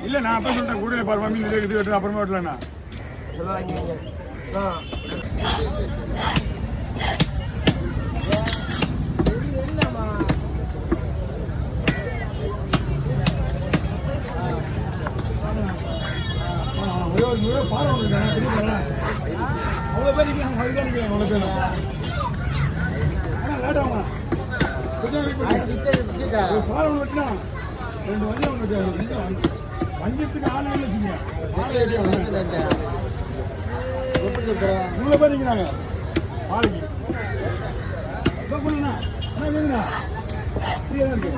இல்ல நான் அப்ப சொல்றேன் கூடையில பாருமா மீன் இது வெட்டுற அப்புறமா வெட்டலண்ணா பாடம் அவ்வளோ பேர் அவ்வளோ பேர் லேட்டாகுமா பாலம் வெட்டினா 2 வண்டியத்துக்கு ஆள் வச்சுங்க உள்ள பேர் நிற்கிறாங்க பாலைக்கு பண்ணுண்ணா என்ன வேணுண்ணா ஃப்ரீயாக இருக்கு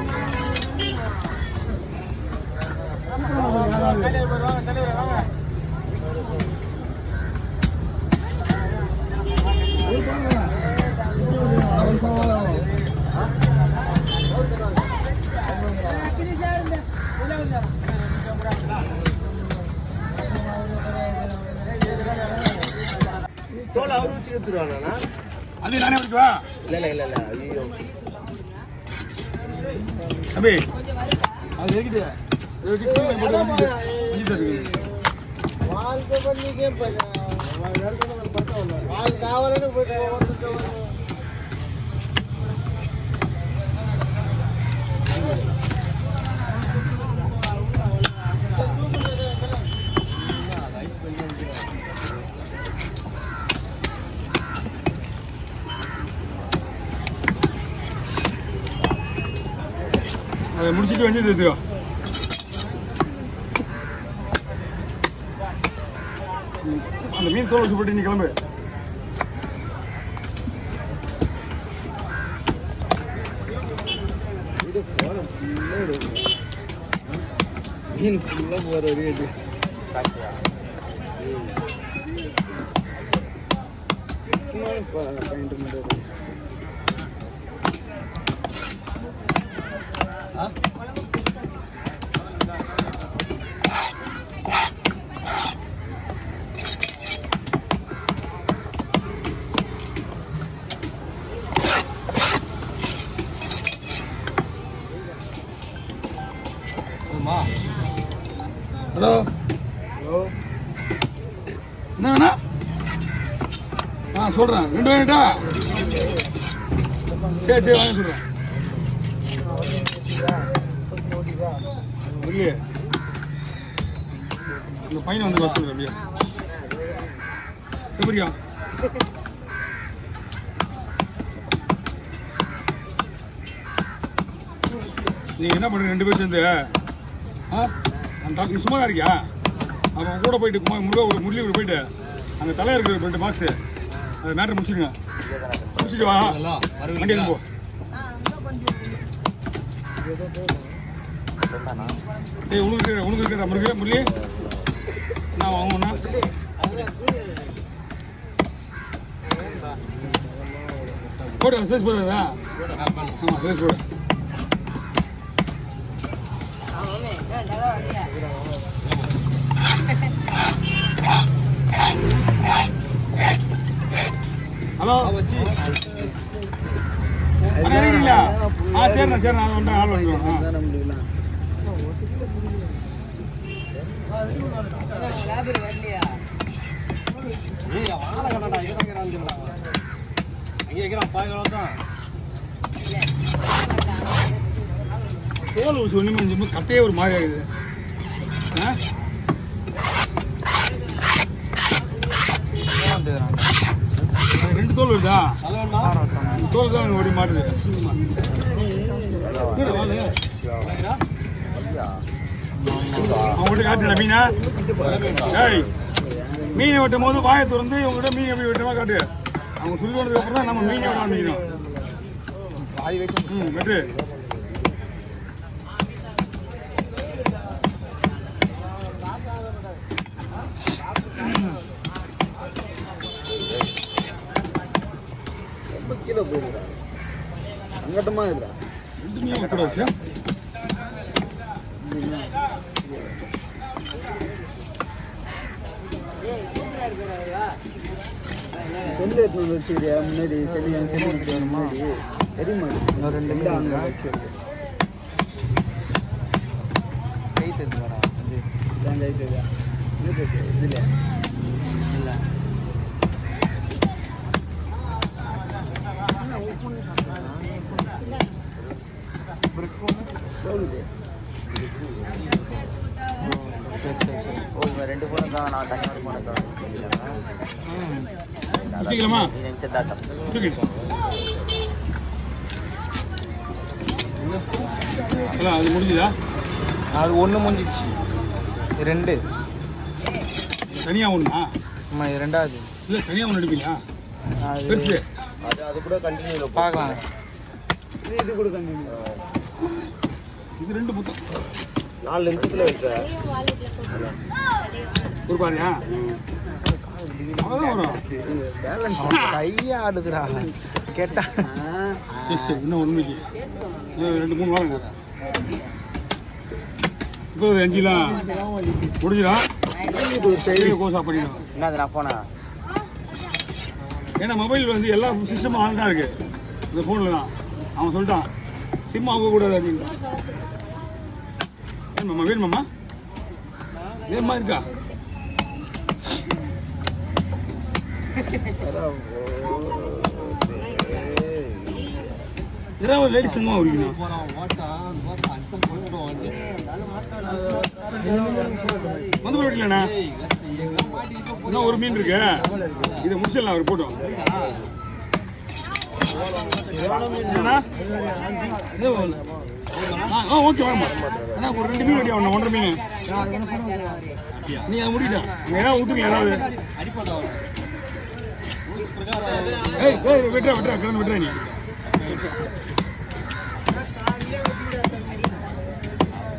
தோலை அவரு வச்சு எடுத்துருவானா அது நானே வச்சுவா இல்ல ஐயோ அபி அது ஏகிது வாழ்க்கை பண்ணிக்கே வாழ் காவலன்னு போயிட்டு அதை முடிச்சுட்டு வந்து எடுத்துக்கோ அந்த மீன் தோல் வச்சு போட்டு நீ கிளம்பு மீன் ஃபுல்லாக போகிற ரேட்டு ஹலோ ஹலோ என்ன வேணா சொல்கிறேன் 2 வேணுட்டா சரி வாங்க சொல்கிறேன் இல்லையே இந்த பையனை வந்து வர சொல்கிறேன் அப்படியே எப்படியா நீங்கள் என்ன பண்ணுங்க 2 பேர் சேர்ந்து அந்த நீ சும்மா இருக்கியா அவன் கூட போயிட்டு முரளி கூட போயிட்டு அங்கே தலை இருக்கிற 2 மார்க்ஸு அதை மேட்ரு முடிச்சுடுங்க முடிச்சுட்டு வா வண்டி போ உனக்கு இருக்கிற முரளி நான் வாங்குவேண்ணா போடு சேர்த்து போடுறதா ஆமாம் சேர்த்து போடு ஹலோ இருக்கீங்களா சரிண்ணா அது ஒன்றா ஆள் வந்துடும் தோல் ஊசி ஒன்றுமே கட்டையே ஒரு மாதிரி ஆகுது ரெண்டு தோல் வருதா தோல் தான் ஓடி மாட்டுது அவங்ககிட்ட காட்டுடா மீனா ஏய் மீனை வெட்டும் போது வாயை திறந்து இவங்ககிட்ட மீன் எப்படி வெட்டமா காட்டு அவங்க சொல்லி வந்ததுக்கு அப்புறம் தான் நம்ம மீன் வெட்ட ஆரம்பிக்கணும் வெட்டு கீழே போயிருக்கா அங்கட்டமா இருக்கா 2 மீன் கூட வச்சு செல்லு எடுத்து வச்சுக்கிறியா முன்னாடி செல்லு முன்னாடி தெரியுமா 2 அங்கே வச்சிருக்கு எடுத்துக்கடா அது தேங்காய் எடுத்துக்கா இதில் இல்லை போகுது ஓ ரெண்டு போன தான் நான் தனியாக போன ஊற்றிக்கலாமா தூக்கிடு அதான் அது முடிஞ்சுதா அது ஒன்று முடிஞ்சிச்சு ரெண்டு தனியாக ஒன்றா ஆமாம் இது ரெண்டாவது இல்லை தனியாக ஒன்று எடுப்பீங்களா அது பெருசு அது கூட கண்டினியூ பார்க்கலாம் இது கூட கண்டினியூ இது ரெண்டு மொத்தம் 4 நிமிஷத்தில் வைக்க ஒரு பாருயா அவ்வளோதான் வரும் பேலன்ஸ் கையா ஆடுதுடா கேட்டா ஜஸ்ட்டு இன்னும் உண்மைக்கு இன்னும் 2-3 வாரம் இப்போ 5 முடிஞ்சிடும் கோசா பண்ணிடும் என்னது நான் போனா ஏன்னா மொபைல் வந்து எல்லா சிஸ்டமும் ஆன் தான் இருக்கு இந்த ஃபோனில் தான் அவன் சொல்லிட்டான் சிம் ஆகக்கூடாது அப்படின்னு ஏன்மாம்மா வேணுமாம்மா வேணுமா இருக்கா ஏதாவது ஒரு லேடிஸ் சிம்மா குடிக்கணும் வந்து போயிடலண்ணா இன்னும் ஒரு மீன் இருக்கு இதை முடிச்சிடலாம் அவர் போட்டோம் என்னண்ணா ஓகே வாங்கம்மா அண்ணா ஒரு 2 மீன் வெட்டியா ஒன்று 1.5 மீன் நீ அதை முடிக்கிட்டேன் அங்கே ஏதாவது ஊற்றுங்க ஏதாவது வெட்டுறா கிளம்பி வெட்டுறா நீ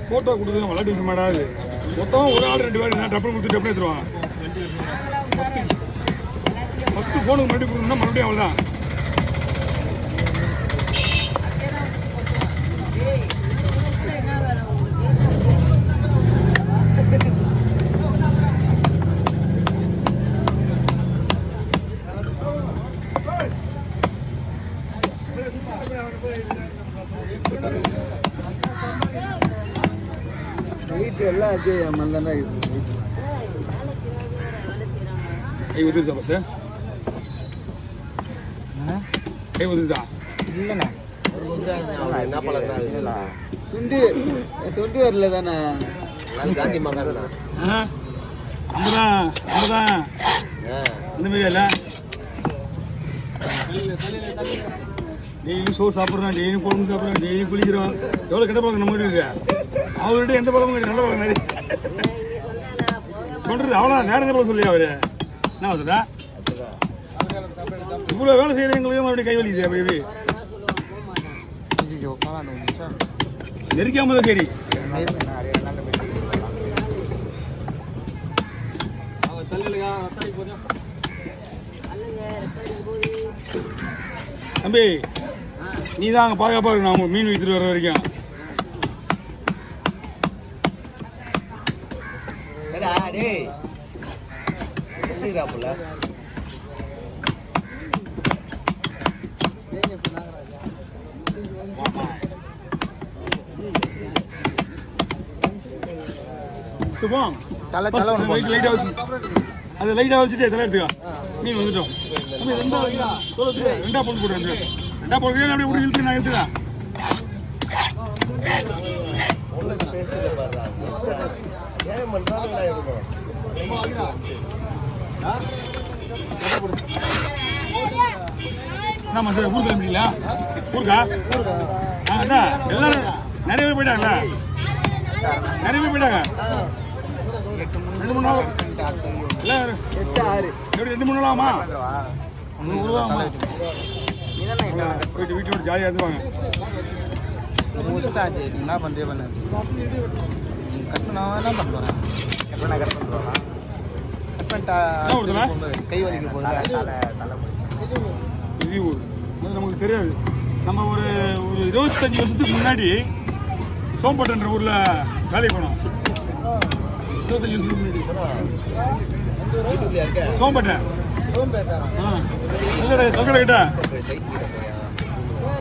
ஃபோட்டோ கொடுத்து விளையாட்டு விஷயம் மாட்டாது மொத்தம் ஒரு ஆள் 2 பேர் நான் டப்பு கொடுத்து டப்பு எடுத்துருவான் 10 ஃபோனுக்கு முன்னாடி கொடுக்கணும்னா மறுபடியும் அவ்வளோதான் வெயிட் எல்லாம் அது மல்லனா இருக்குது கை ஊற்றுதா பஸ் கை ஊற்றுதா இல்லைண்ணா என்ன பழம் தான் சுண்டி வரல தானே காந்தி மகன் ஐம்பதான் இந்த மாதிரி இல்லை டெய்லி சோறு சாப்பிட்றோம் டெய்லி குழம்பு சாப்பிட்றோம் டெய்லி குளிக்கிறோம் எவ்வளோ கெட்ட பழக்கம் நம்ம இருக்கு அவர்கிட்ட எந்த பழமும் கிடையாது நல்ல பழக்கம் நிறைய சொல்கிறது அவ்வளோ நேரம் எந்த பழம் சொல்லியா அவரு என்ன சொல்றா இவ்வளோ வேலை செய்கிறவங்களுக்கு மறுபடியும் கை வலிக்குது அப்படி எப்படி நெருக்காம தான் சரி தம்பி நீ தான் அங்கே பாதுகாப்பாக இருக்கு நான் மீன் விற்றுட்டு வர வரைக்கும் சுபம் தலை தலை ஒன்று லைட்டாக வச்சு அதை லைட்டாக வச்சுட்டு தலை எடுத்துக்கா மீன் வந்துட்டோம் ரெண்டா பொண்ணு போட்டு ரெண்டா பொண்ணு அப்படியே விட்டு இழுத்து நான் எடுத்துக்கா என்னம்மா சார் ஊருக்கு கிளம்பிட்டீங்களா ஊருக்கா அதான் எல்லாரும் நிறைய பேர் போயிட்டாங்களா நிறைய பேர் போயிட்டாங்க 2-3 நாள் இல்லை 8-6 எப்படி 2-3 நாள் ஆகுமா போயிட்டு வீட்டோட ஜாலியாக இருந்துவாங்க முடிச்சிட்டாச்சு என்ன பண்ணுறே பண்ண கட் பண்ண என்ன பண்ணுறேன் கட் பண்ணுறோம் கட் பண்ணிட்டா கை வலிக்கு போகுது இது நமக்கு தெரியாது நம்ம ஒரு 25 வருஷத்துக்கு முன்னாடி சோம்பட்டுன்ற ஊரில் வேலைக்கு போனோம் 25 வருஷத்துக்கு முன்னாடி சோம்பட்டேன் இல்லைடா கல்கடை கிட்ட